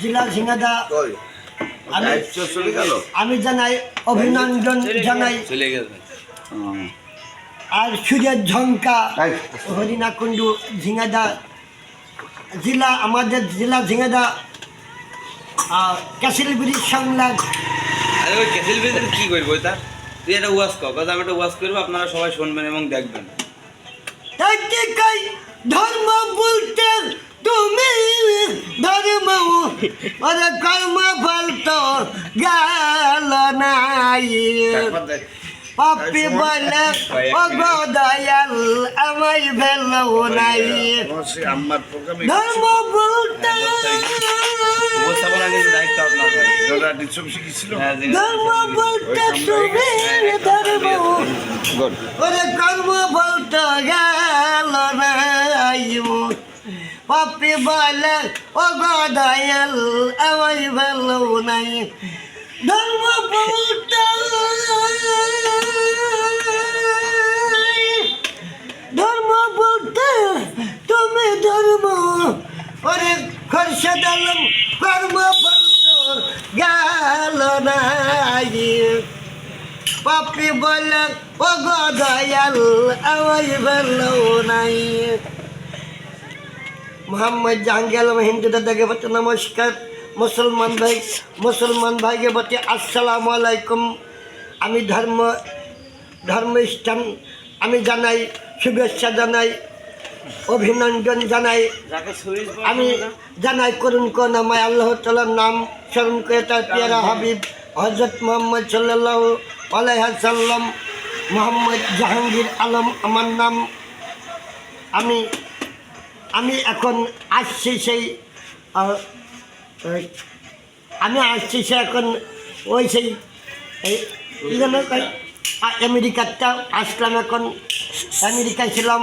জেলা ঝিনাইদহ আমি জানাই অভিনন্দন জানাই। আর সূর্যের ঝঙ্কা হরিণাকুণ্ডু ঝিনাইদহ জেলা, আমাদের জেলা ঝিনাইদহ ক্যাসেল ব্রিজ সংলগ্ন। আরে ওই ক্যাসেল ব্রিজের কি করবো তা? তুই একটা ওয়াজ কর, আমি একটা ওয়াজ করবো, আপনারা সবাই শুনবেন এবং দেখবেন। ধর্ম বলতে তুমি ধর্ম ওরে কর্ম বলতো গেল নাই। পাপি বলে ও গো দয়াল আমায় ভেলো নাই। ধর্ম বলতে ধর্ম বলতে তুমি ধর্ম ওরে কর্ম বলতো গেল নাই। পাপি বলে ও গো দয়াল আমায় ভেলো নাই। ধর্ম বলতে ধর্ম বলতে তুমি ধর্ম ওরে খরশেদ আলম কর্ম বলতো গেল নাই। পাপি বলে ও গো দয়াল আমায় ভেলো নাই। মোহাম্মদ জাহাঙ্গীর আলম হিন্দু দাদাকে বলতে নমস্কার। মুসলমান ভাইকে বলতে আসসালামু আলাইকুম। আমি ধর্মস্থান আমি জানাই, শুভেচ্ছা জানাই, অভিনন্দন জানাই। আমি জানাই করুন করুণাময় আল্লাহ তাআলার নাম স্মরণ করে তার পেয়ারা হাবিব হযরত মুহাম্মদ সাল্লাল্লাহু আলাইহি ওয়াসাল্লাম। মোহাম্মদ জাহাঙ্গীর আলম আমার নাম। আমি এখন আসছি সেই এখন ওই সেই আমেরিকাটা আসলাম। এখন আমেরিকায় ছিলাম।